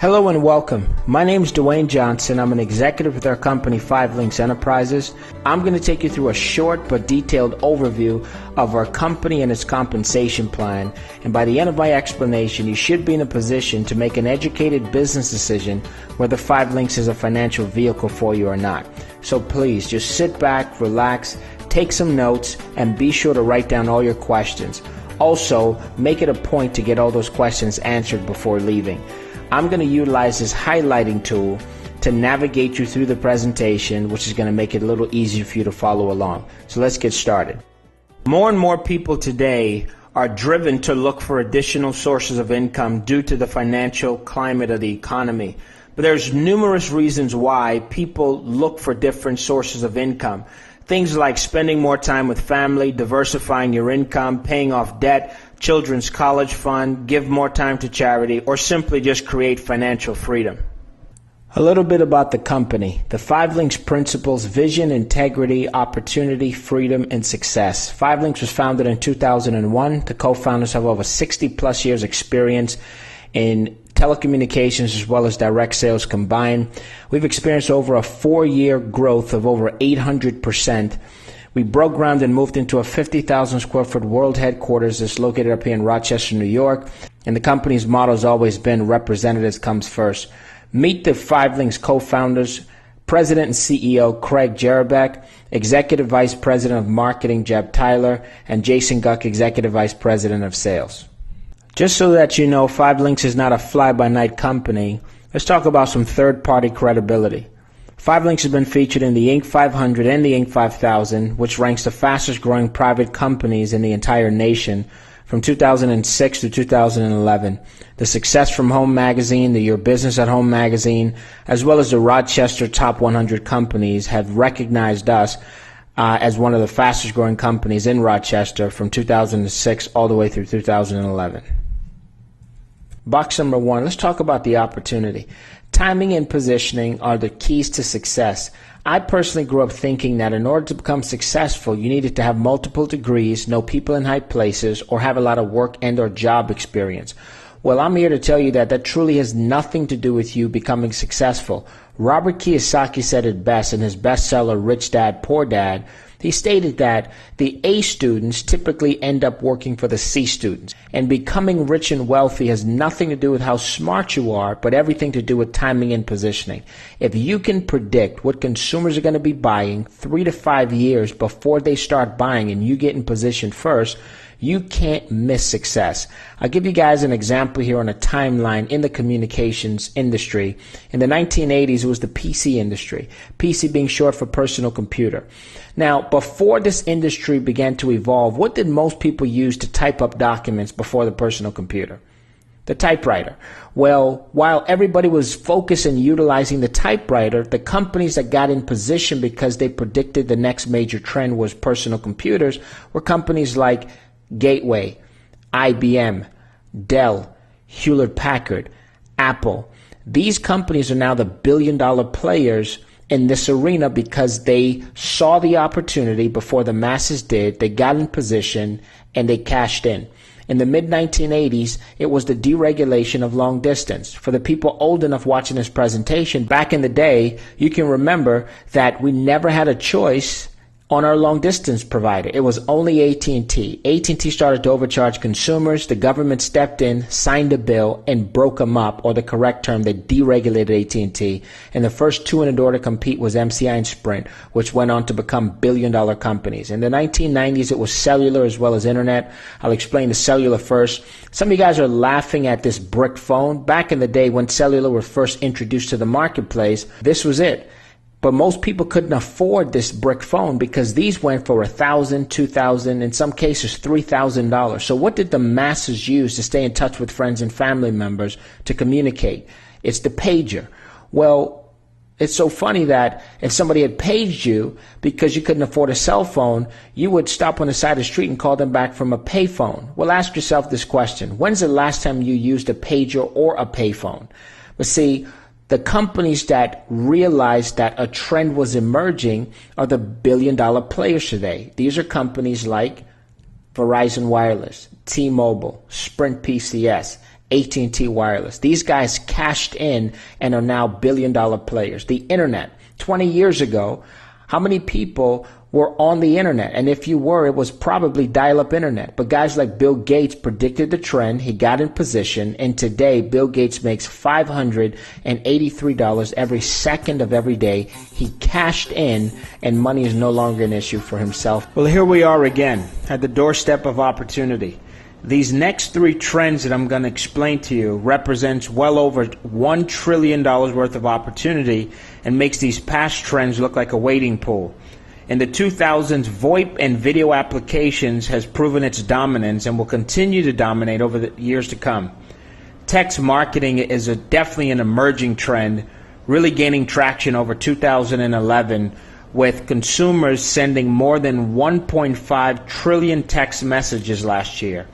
Hello and welcome. My name is Dwayne Johnson. I'm an executive with our company 5 Links Enterprises. I'm going to take you through a short but detailed overview of our company and its compensation plan. And by the end of my explanation, you should be in a position to make an educated business decision whether 5 Links is a financial vehicle for you or not. So please just sit back, relax, take some notes, and be sure to write down all your questions. Also, make it a point to get all those questions answered before leaving. I'm going to utilize this highlighting tool to navigate you through the presentation, which is going to make it a little easier for you to follow along. So let's get started. More and more people today are driven to look for additional sources of income due to the financial climate of the economy. But there's numerous reasons why people look for different sources of income. Things like spending more time with family, diversifying your income, paying off debt, children's college fund, give more time to charity, or simply just create financial freedom. A little bit about the company. The 5 Links principles: vision, integrity, opportunity, freedom, and success. 5 Links was founded in 2001. The co-founders have over 60 plus years experience in telecommunications as well as direct sales combined. We've experienced over a 4-year growth of over 800%. We broke ground and moved into a 50,000 square foot world headquarters that's located up here in Rochester, New York. And the company's motto has always been representatives comes first. Meet the 5 Links co-founders, President and CEO Craig Jerabek, Executive Vice President of Marketing Jeb Tyler, and Jason Guck, Executive Vice President of Sales. Just so that you know, 5 Links is not a fly-by-night company, let's talk about some third-party credibility. 5 Links has been featured in the Inc. 500 and the Inc. 5000, which ranks the fastest-growing private companies in the entire nation from 2006 to 2011. The Success from Home magazine, the Your Business at Home magazine, as well as the Rochester Top 100 companies have recognized us as one of the fastest-growing companies in Rochester from 2006 all the way through 2011. Box number 1, let's talk about the opportunity. Timing and positioning are the keys to success. I personally grew up thinking that in order to become successful, you needed to have multiple degrees, know people in high places, or have a lot of work and or job experience. Well, I'm here to tell you that that truly has nothing to do with you becoming successful. Robert Kiyosaki said it best in his bestseller, Rich Dad, Poor Dad. He stated that the A students typically end up working for the C students. And becoming rich and wealthy has nothing to do with how smart you are, but everything to do with timing and positioning. If you can predict what consumers are going to be buying 3 to 5 years before they start buying and you get in position first, you can't miss success. I'll give you guys an example here on a timeline in the communications industry. In the 1980s, it was the PC industry, PC being short for personal computer. Now, before this industry began to evolve, what did most people use to type up documents before the personal computer? The typewriter. Well, while everybody was focused on utilizing the typewriter, the companies that got in position because they predicted the next major trend was personal computers were companies like Gateway, IBM, Dell, Hewlett-Packard, Apple. These companies are now the billion-dollar players in this arena because they saw the opportunity before the masses did. They got in position and they cashed in. In the mid-1980s, it was the deregulation of long distance. For the people old enough watching this presentation, back in the day, you can remember that we never had a choice on our long distance provider. It was only AT&T. AT&T started to overcharge consumers. The government stepped in, signed a bill, and broke them up, or the correct term, they deregulated AT&T. And the first two in the door to compete was MCI and Sprint, which went on to become billion-dollar companies. In the 1990s, it was cellular as well as internet. I'll explain the cellular first. Some of you guys are laughing at this brick phone. Back in the day when cellular was first introduced to the marketplace, this was it. But most people couldn't afford this brick phone because these went for $1,000, $2,000, in some cases $3,000. So what did the masses use to stay in touch with friends and family members to communicate? It's the pager. Well, it's so funny that if somebody had paged you because you couldn't afford a cell phone, you would stop on the side of the street and call them back from a payphone. Well, ask yourself this question. When's the last time you used a pager or a payphone? But see, the companies that realized that a trend was emerging are the billion-dollar players today. These are companies like Verizon Wireless, T-Mobile, Sprint PCS, AT&T Wireless. These guys cashed in and are now billion-dollar players. The internet, 20 years ago, how many people were on the internet? And if you were, it was probably dial-up internet. But guys like Bill Gates predicted the trend. He got in position. And today, Bill Gates makes $583 every second of every day. He cashed in, and money is no longer an issue for himself. Well, here we are again at the doorstep of opportunity. These next three trends that I'm going to explain to you represents well over $1 trillion worth of opportunity and makes these past trends look like a wading pool. In the 2000s, VoIP and video applications has proven its dominance and will continue to dominate over the years to come. Text marketing is definitely an emerging trend, really gaining traction over 2011, with consumers sending more than 1.5 trillion text messages last year.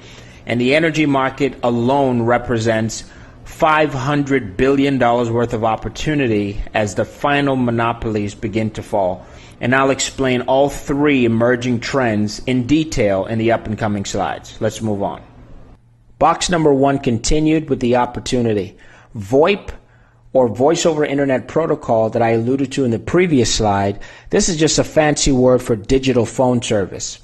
And the energy market alone represents $500 billion worth of opportunity as the final monopolies begin to fall. And I'll explain all three emerging trends in detail in the up-and-coming slides. Let's move on. Box number one continued with the opportunity. VoIP, or Voice over Internet Protocol, that I alluded to in the previous slide, this is just a fancy word for digital phone service.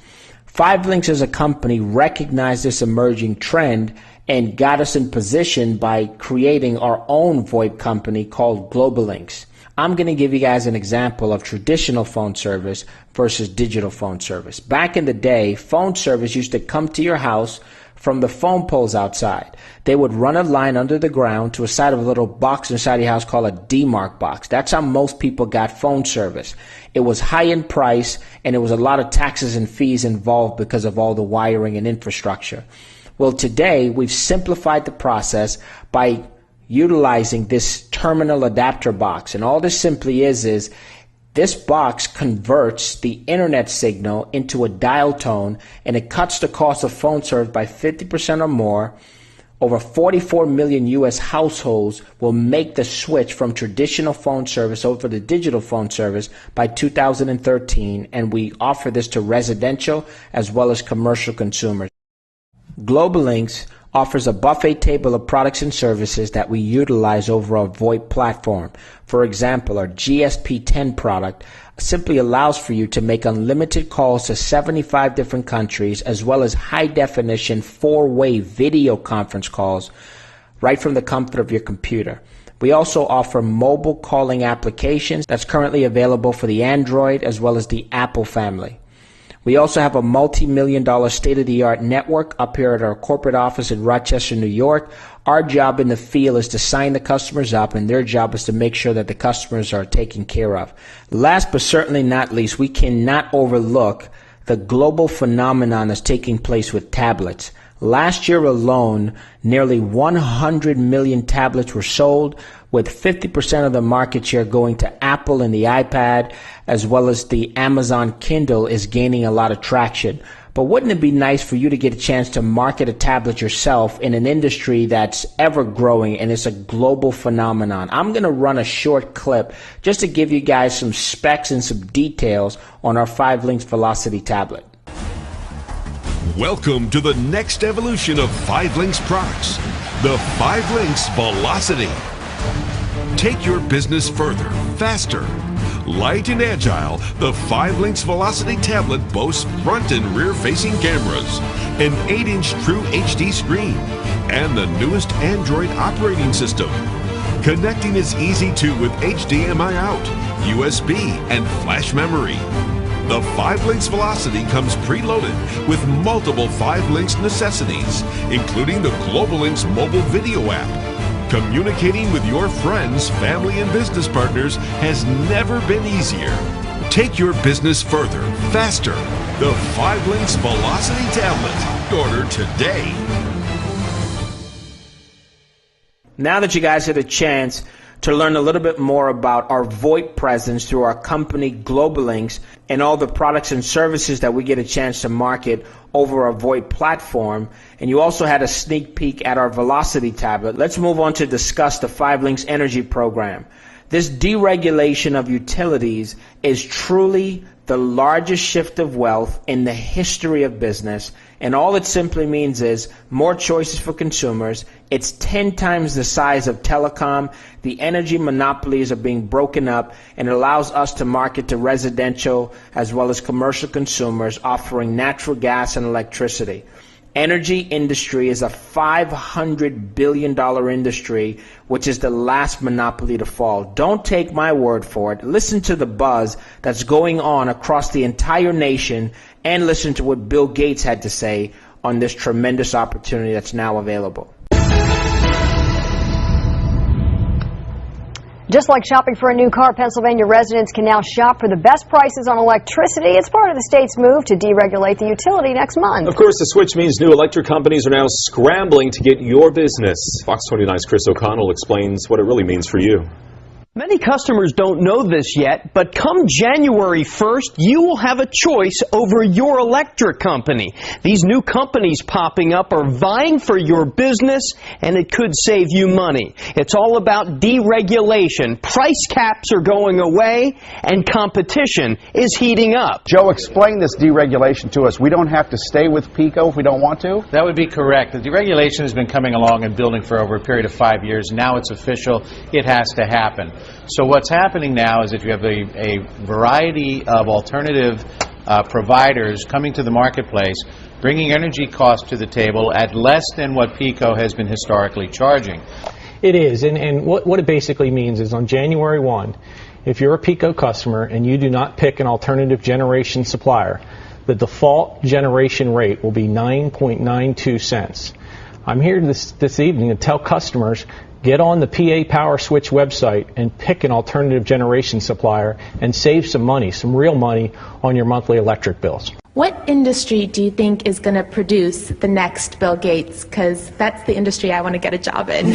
5LINX as a company recognized this emerging trend and got us in position by creating our own VoIP company called GlobaLinks. I'm going to give you guys an example of traditional phone service versus digital phone service. Back in the day, phone service used to come to your house from the phone poles outside. They would run a line under the ground to a side of a little box inside your house called a DMARC box. That's how most people got phone service. It was high in price, and there was a lot of taxes and fees involved because of all the wiring and infrastructure. Well, today we've simplified the process by utilizing this terminal adapter box. And all this simply is this box converts the internet signal into a dial tone, and it cuts the cost of phone service by 50% or more. Over 44 million U.S. households will make the switch from traditional phone service over to digital phone service by 2013, and we offer this to residential as well as commercial consumers. GlobaLinks offers a buffet table of products and services that we utilize over our VoIP platform. For example, our GSP10 product simply allows for you to make unlimited calls to 75 different countries, as well as high-definition 4-way video conference calls right from the comfort of your computer. We also offer mobile calling applications that's currently available for the Android as well as the Apple family. We also have a multi-million-dollar state-of-the-art network up here at our corporate office in Rochester, New York. Our job in the field is to sign the customers up, and their job is to make sure that the customers are taken care of. Last but certainly not least, we cannot overlook the global phenomenon that's taking place with tablets. Last year alone, nearly 100 million tablets were sold, with 50% of the market share going to Apple and the iPad, as well as the Amazon Kindle is gaining a lot of traction. But wouldn't it be nice for you to get a chance to market a tablet yourself in an industry that's ever growing and it's a global phenomenon? I'm going to run a short clip just to give you guys some specs and some details on our 5LINX Velocity tablet. Welcome to the next evolution of 5LINX products, the 5LINX Velocity. Take your business further, faster. Light and agile, the 5LINX Velocity tablet boasts front and rear-facing cameras, an 8-inch True HD screen, and the newest Android operating system. Connecting is easy too with HDMI out, USB, and flash memory. The 5LINX Velocity comes preloaded with multiple 5LINX necessities, including the GlobaLinks mobile video app. Communicating with your friends, family, and business partners has never been easier. Take your business further, faster. The 5LINX Velocity tablet. Order today. Now that you guys had a chance to learn a little bit more about our VoIP presence through our company GlobaLinks and all the products and services that we get a chance to market over our VoIP platform, and you also had a sneak peek at our Velocity tablet, let's move on to discuss the 5LINX Energy Program. This deregulation of utilities is truly the largest shift of wealth in the history of business, and all it simply means is more choices for consumers. It's 10 times the size of telecom. The energy monopolies are being broken up, and it allows us to market to residential as well as commercial consumers, offering natural gas and electricity. Energy industry is a $500 billion industry, which is the last monopoly to fall. Don't take my word for it. Listen to the buzz that's going on across the entire nation, and listen to what Bill Gates had to say on this tremendous opportunity that's now available. Just like shopping for a new car, Pennsylvania residents can now shop for the best prices on electricity. It's part of the state's move to deregulate the utility next month. Of course, the switch means new electric companies are now scrambling to get your business. Fox 29's Chris O'Connell explains what it really means for you. Many customers don't know this yet, but come January 1st, you will have a choice over your electric company. These new companies popping up are vying for your business, and it could save you money. It's all about deregulation. Price caps are going away, and competition is heating up. Joe, explain this deregulation to us. We don't have to stay with PECO if we don't want to? That would be correct. The deregulation has been coming along and building for over a period of 5 years. Now it's official. It has to happen. So what's happening now is that you have a variety of alternative providers coming to the marketplace, bringing energy costs to the table at less than what PECO has been historically charging. It is, and what it basically means is on January 1, if you're a PECO customer and you do not pick an alternative generation supplier, the default generation rate will be 9.92 cents. I'm here this evening to tell customers, get on the PA Power Switch website and pick an alternative generation supplier and save some money, some real money, on your monthly electric bills. What industry do you think is going to produce the next Bill Gates? Because that's the industry I want to get a job in.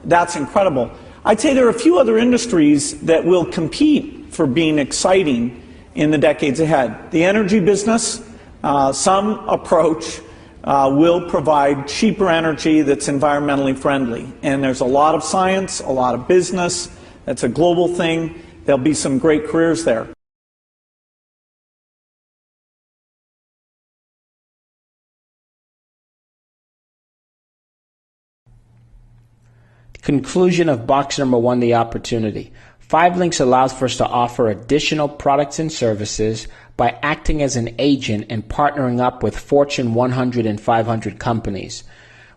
That's incredible. I'd say there are a few other industries that will compete for being exciting in the decades ahead. The energy business, some approach will provide cheaper energy that's environmentally friendly. And there's a lot of science, a lot of business. That's a global thing. There'll be some great careers there. Conclusion of box number 1, the opportunity. 5 Links allows for us to offer additional products and services by acting as an agent and partnering up with Fortune 100 and 500 companies.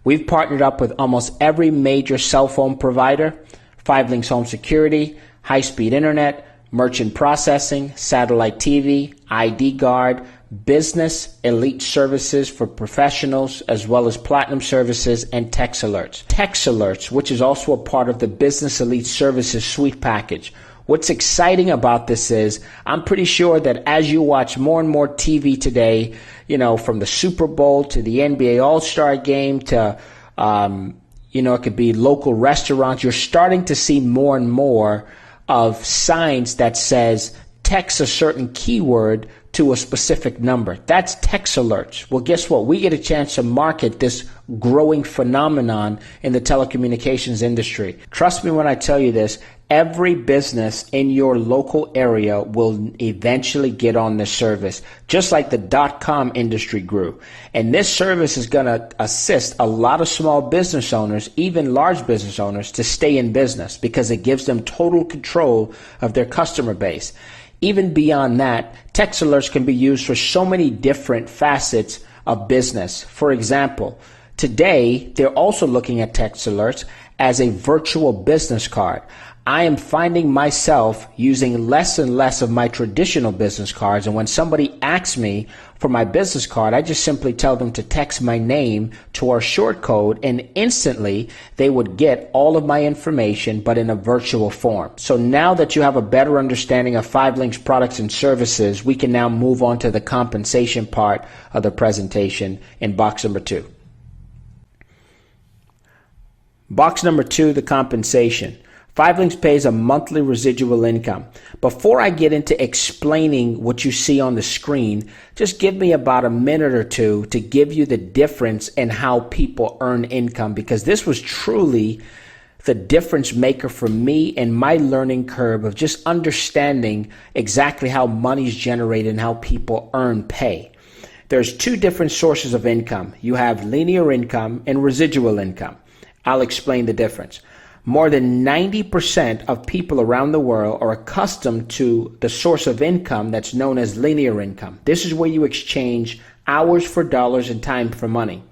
We've partnered up with almost every major cell phone provider: 5 Links Home Security, high-speed internet, merchant processing, satellite TV, ID Guard, business elite services for professionals, as well as platinum services and Text Alerts. Text Alerts, which is also a part of the Business Elite Services suite package. What's exciting about this is I'm pretty sure that as you watch more and more TV today, you know, from the Super Bowl to the NBA All-Star Game to, it could be local restaurants, you're starting to see more and more of signs that says text a certain keyword to a specific number. That's Text Alerts. Well, guess what? We get a chance to market this growing phenomenon in the telecommunications industry. Trust me when I tell you this, every business in your local area will eventually get on this service, just like the .com industry grew. And this service is going to assist a lot of small business owners, even large business owners, to stay in business because it gives them total control of their customer base. Even beyond that, Text Alerts can be used for so many different facets of business. For example, today they're also looking at Text Alerts as a virtual business card. I am finding myself using less and less of my traditional business cards, and when somebody asks me for my business card, I just simply tell them to text my name to our short code, and instantly they would get all of my information, but in a virtual form. So now that you have a better understanding of 5 Links products and services, we can now move on to the compensation part of the presentation in box number 2. Box number 2, the compensation. 5 Links pays a monthly residual income. Before I get into explaining what you see on the screen, just give me about a minute or two to give you the difference in how people earn income, because this was truly the difference maker for me and my learning curve of just understanding exactly how money is generated and how people earn pay. There's two different sources of income. You have linear income and residual income. I'll explain the difference. More than 90% of people around the world are accustomed to the source of income that's known as linear income. This is where you exchange hours for dollars and time for money.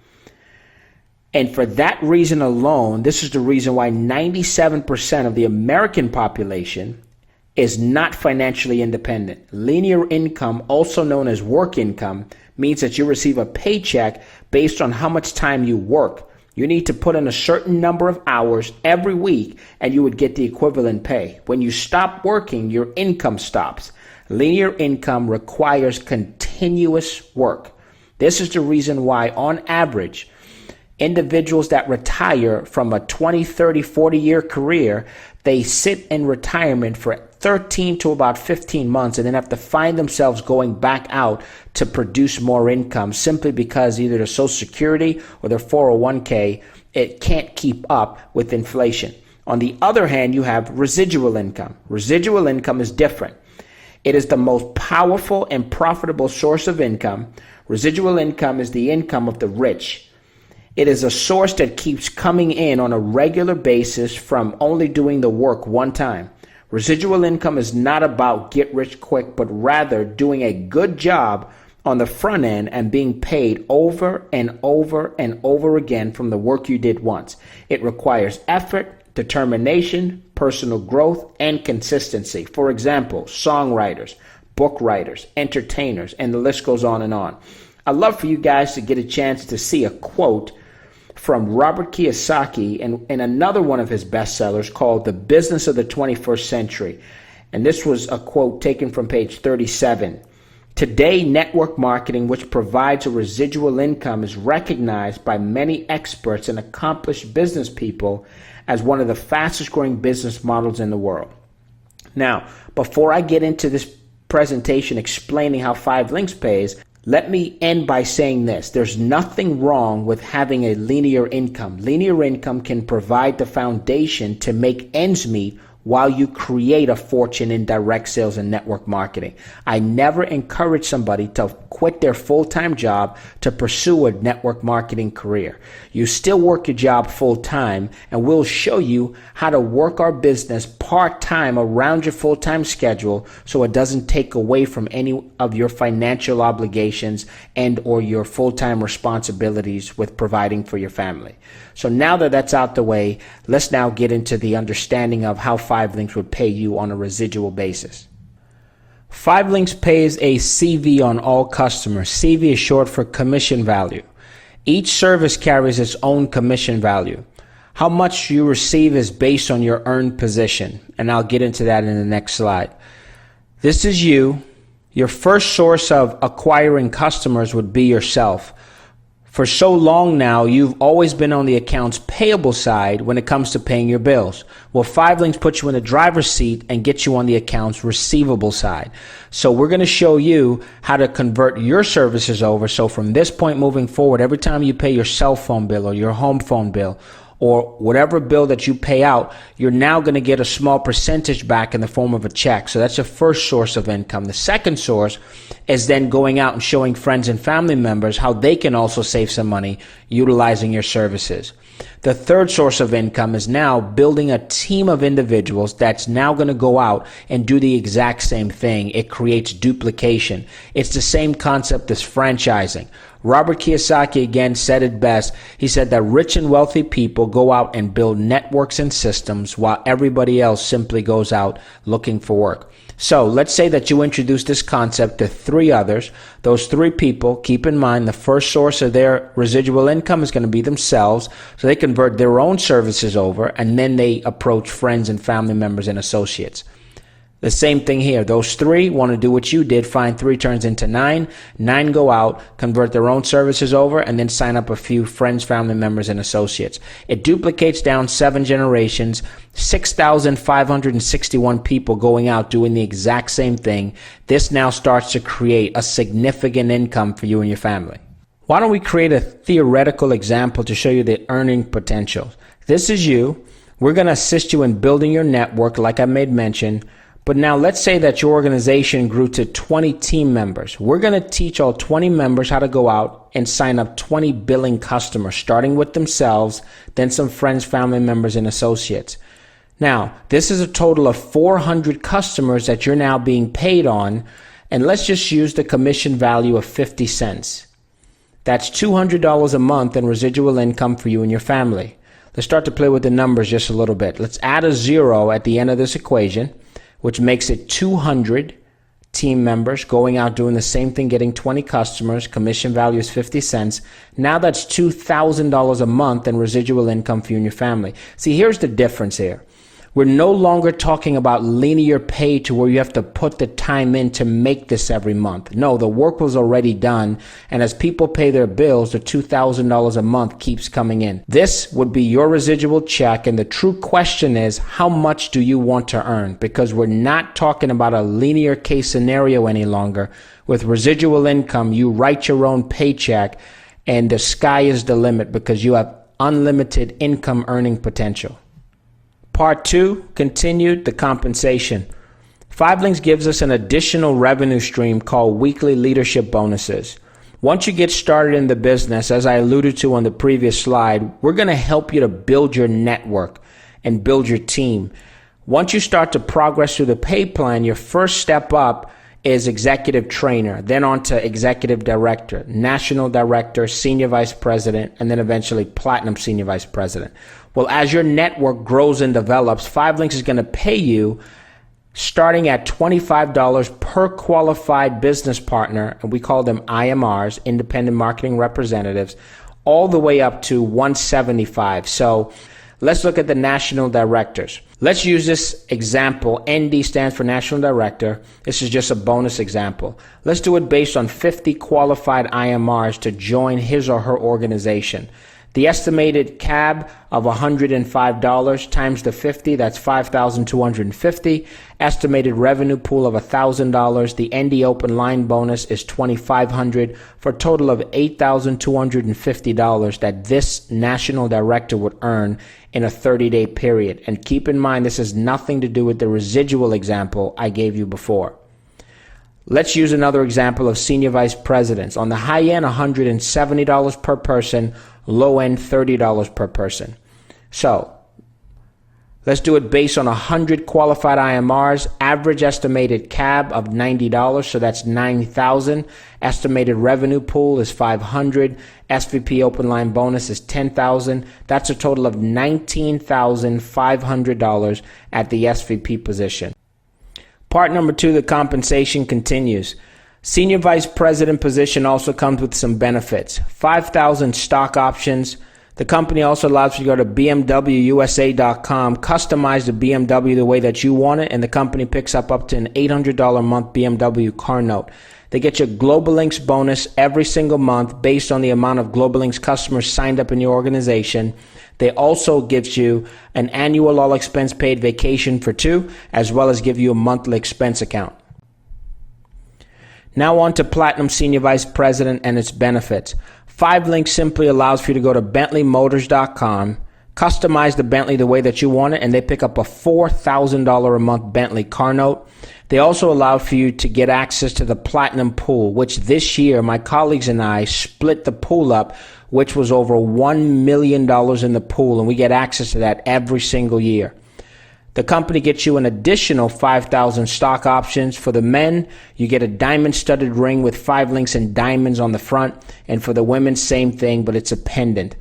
And for that reason alone, this is the reason why 97% of the American population is not financially independent. Linear income, also known as work income, means that you receive a paycheck based on how much time you work. You need to put in a certain number of hours every week and you would get the equivalent pay. When you stop working, your income stops. Linear income requires continuous work. This is the reason why, on average, individuals that retire from a 20, 30, 40-year career, they sit in retirement for 13 to about 15 months and then have to find themselves going back out to produce more income simply because either their Social Security or their 401k, it can't keep up with inflation. On the other hand, you have residual income. Residual income is different. It is the most powerful and profitable source of income. Residual income is the income of the rich. It is a source that keeps coming in on a regular basis from only doing the work one time. Residual income is not about get rich quick, but rather doing a good job on the front end and being paid over and over and over again from the work you did once. It requires effort, determination, personal growth, and consistency. For example, songwriters, book writers, entertainers, and the list goes on and on. I'd love for you guys to get a chance to see a quote from Robert Kiyosaki in another one of his bestsellers called The Business of the 21st Century. And this was a quote taken from page 37. Today, network marketing, which provides a residual income, is recognized by many experts and accomplished business people as one of the fastest growing business models in the world. Now, before I get into this presentation explaining how 5 Links pays, let me end by saying this. There's nothing wrong with having a linear income. Linear income can provide the foundation to make ends meet while you create a fortune in direct sales and network marketing. I never encourage somebody to quit their full-time job to pursue a network marketing career. You still work your job full-time, and we'll show you how to work our business part-time around your full-time schedule so it doesn't take away from any of your financial obligations and or your full-time responsibilities with providing for your family. So now that that's out the way, let's now get into the understanding of how 5 Links would pay you on a residual basis. 5 Links pays a CV on all customers. CV is short for commission value. Each service carries its own commission value. How much you receive is based on your earned position, and I'll get into that in the next slide. This is you. Your first source of acquiring customers would be yourself. For so long now, you've always been on the accounts payable side when it comes to paying your bills. Well, 5 Links puts you in the driver's seat and gets you on the accounts receivable side. So we're going to show you how to convert your services over. So from this point moving forward, every time you pay your cell phone bill or your home phone bill or whatever bill that you pay out, you're now going to get a small percentage back in the form of a check. So that's your first source of income. The second source is then going out and showing friends and family members how they can also save some money utilizing your services. The third source of income is now building a team of individuals that's now going to go out and do the exact same thing. It creates duplication. It's the same concept as franchising. Robert Kiyosaki again said it best. He said that rich and wealthy people go out and build networks and systems while everybody else simply goes out looking for work. So let's say that you introduce this concept to 3 others. Those 3 people, keep in mind the first source of their residual income is going to be themselves. So they convert their own services over and then they approach friends and family members and associates. The same thing here. Those 3 want to do what you did. Find 3 turns into 9. 9 go out, convert their own services over, and then sign up a few friends, family members, and associates. It duplicates down 7 generations, 6,561 people going out doing the exact same thing. This now starts to create a significant income for you and your family. Why don't we create a theoretical example to show you the earning potential? This is you. We're going to assist you in building your network, like I made mention. But now let's say that your organization grew to 20 team members. We're going to teach all 20 members how to go out and sign up 20 billing customers, starting with themselves, then some friends, family members, and associates. Now, this is a total of 400 customers that you're now being paid on, and let's just use the commission value of 50 cents. That's $200 a month in residual income for you and your family. Let's start to play with the numbers just a little bit. Let's add a 0 at the end of this equation, which makes it 200 team members going out doing the same thing, getting 20 customers, commission value is 50 cents. Now that's $2,000 a month in residual income for you and your family. See, here's the difference here. We're no longer talking about linear pay to where you have to put the time in to make this every month. No, the work was already done, and as people pay their bills, the $2,000 a month keeps coming in. This would be your residual check, and the true question is, how much do you want to earn? Because we're not talking about a linear case scenario any longer. With residual income, you write your own paycheck, and the sky is the limit because you have unlimited income earning potential. Part 2, continued the compensation. 5LINX gives us an additional revenue stream called weekly leadership bonuses. Once you get started in the business, as I alluded to on the previous slide, we're going to help you to build your network and build your team. Once you start to progress through the pay plan, your first step up is executive trainer, then on to executive director, national director, senior vice president, and then eventually platinum senior vice president. Well, as your network grows and develops, 5LINX is going to pay you starting at $25 per qualified business partner, and we call them IMRs, independent marketing representatives, all the way up to $175. So let's look at the national directors. Let's use this example. ND stands for National Director. This is just a bonus example. Let's do it based on 50 qualified IMRs to join his or her organization. The estimated CAB of $105 times the 50, that's $5,250. Estimated revenue pool of $1,000. The ND open line bonus is $2,500 for a total of $8,250 that this national director would earn in a 30-day period. And keep in mind, this has nothing to do with the residual example I gave you before. Let's use another example of senior vice presidents. On the high end, $170 per person. Low end, $30 per person. So let's do it based on 100 qualified IMRs, average estimated CAB of $90, so that's $9,000. Estimated revenue pool is $500. SVP open line bonus is $10,000. That's a total of $19,500 at the SVP position. Part number 2, the compensation continues. Senior Vice President position also comes with some benefits. 5,000 stock options. The company also allows you to go to BMWUSA.com, customize the BMW the way that you want it, and the company picks up to an $800 a month BMW car note. They get you a GlobalLinks bonus every single month based on the amount of GlobalLinks customers signed up in your organization. They also give you an annual all expense paid vacation for 2, as well as give you a monthly expense account. Now on to Platinum Senior Vice President and its benefits. 5LINX simply allows for you to go to BentleyMotors.com, customize the Bentley the way that you want it, and they pick up a $4,000 a month Bentley car note. They also allow for you to get access to the Platinum Pool, which this year my colleagues and I split the pool up, which was over $1 million in the pool, and we get access to that every single year. The company gets you an additional 5,000 stock options. For the men, you get a diamond-studded ring with 5LINX and diamonds on the front. And for the women, same thing, but it's a pendant.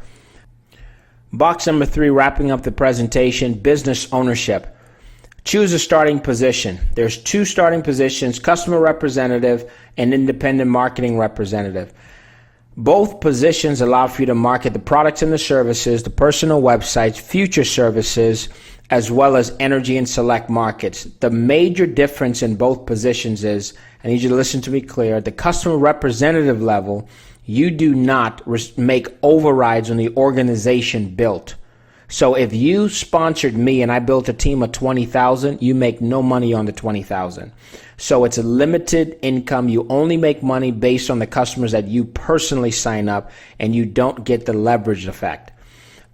Box number 3, wrapping up the presentation, business ownership. Choose a starting position. There's 2 starting positions, customer representative and independent marketing representative. Both positions allow for you to market the products and the services, the personal websites, future services, as well as energy and select markets. The major difference in both positions is, I need you to listen to me clear, at the customer representative level, you do not make overrides on the organization built. So if you sponsored me and I built a team of 20,000, you make no money on the 20,000. So it's a limited income. You only make money based on the customers that you personally sign up, and you don't get the leverage effect.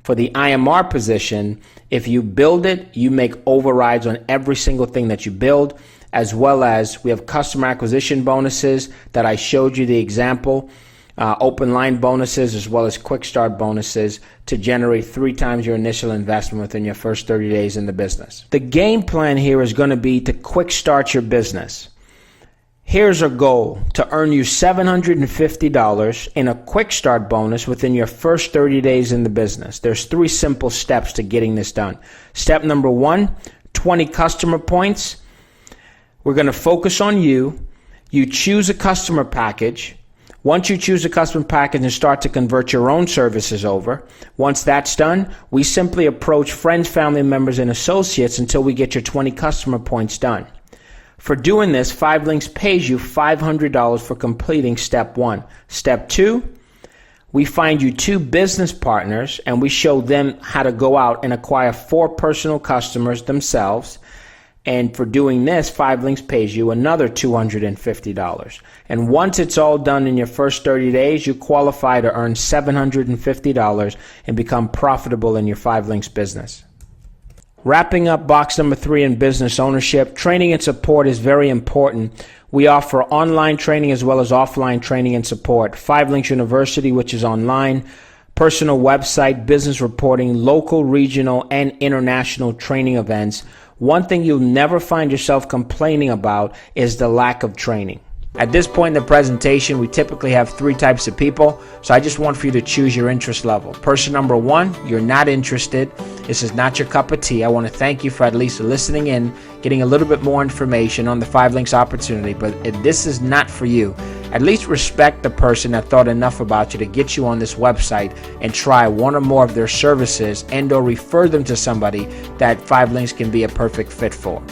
For the IMR position, If you build it, you make overrides on every single thing that you build, as well as we have customer acquisition bonuses that I showed you the example, open line bonuses, as well as quick start bonuses to generate 3 times your initial investment within your first 30 days in the business. The game plan here is going to be to quick start your business. Here's our goal: to earn you $750 in a quick start bonus within your first 30 days in the business. There's 3 simple steps to getting this done. Step number 1, 20 customer points. We're going to focus on you. You choose a customer package. Once you choose a customer package and start to convert your own services over, once that's done, we simply approach friends, family members, and associates until we get your 20 customer points done. For doing this, 5 Links pays you $500 for completing step 1. Step 2, we find you 2 business partners and we show them how to go out and acquire 4 personal customers themselves. And for doing this, 5 Links pays you another $250. And once it's all done in your first 30 days, you qualify to earn $750 and become profitable in your 5 Links business. Wrapping up box number 3 in business ownership, training and support is very important. We offer online training as well as offline training and support. 5 Links University, which is online, personal website, business reporting, local, regional, and international training events. One thing you'll never find yourself complaining about is the lack of training. At this point in the presentation, we typically have 3 types of people, so I just want for you to choose your interest level. Person number 1, you're not interested. This is not your cup of tea. I want to thank you for at least listening in, getting a little bit more information on the 5 Links opportunity, but if this is not for you, at least respect the person that thought enough about you to get you on this website and try one or more of their services and or refer them to somebody that 5 Links can be a perfect fit for.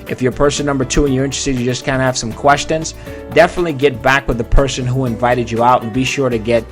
If you're person number 2 and you're interested, you just kind of have some questions, definitely get back with the person who invited you out and be sure to get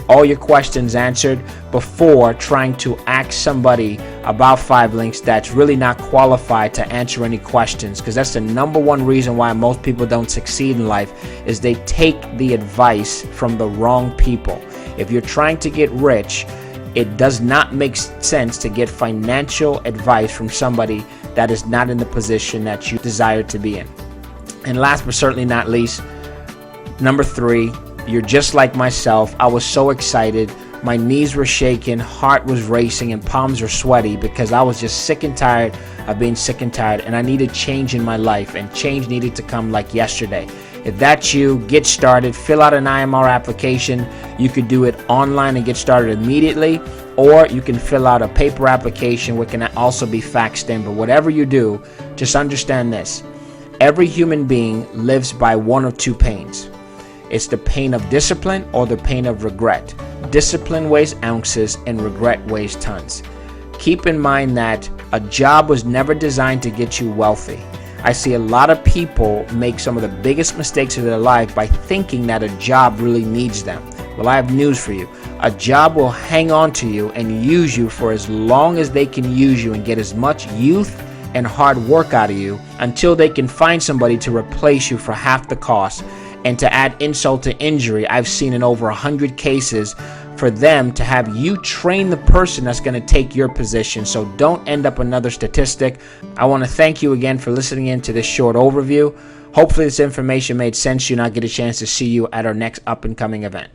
all your questions answered before trying to ask somebody about 5 Links that's really not qualified to answer any questions, because that's the number 1 reason why most people don't succeed in life is they take the advice from the wrong people. If you're trying to get rich, it does not make sense to get financial advice from somebody that is not in the position that you desire to be in. And last but certainly not least, number 3, you're just like myself. I was so excited. My knees were shaking, heart was racing, and palms were sweaty because I was just sick and tired of being sick and tired, and I needed change in my life, and change needed to come like yesterday. If that's you, get started. Fill out an IMR application. You could do it online and get started immediately, or you can fill out a paper application which can also be faxed in. But whatever you do, just understand this. Every human being lives by one of 2 pains. It's the pain of discipline or the pain of regret. Discipline weighs ounces and regret weighs tons. Keep in mind that a job was never designed to get you wealthy. I see a lot of people make some of the biggest mistakes of their life by thinking that a job really needs them. Well, I have news for you. A job will hang on to you and use you for as long as they can use you and get as much youth and hard work out of you until they can find somebody to replace you for half the cost. And to add insult to injury, I've seen in over 100 cases for them to have you train the person that's going to take your position. So don't end up another statistic. I want to thank you again for listening in to this short overview. Hopefully this information made sense to you and I'll get a chance to see you at our next up and coming event.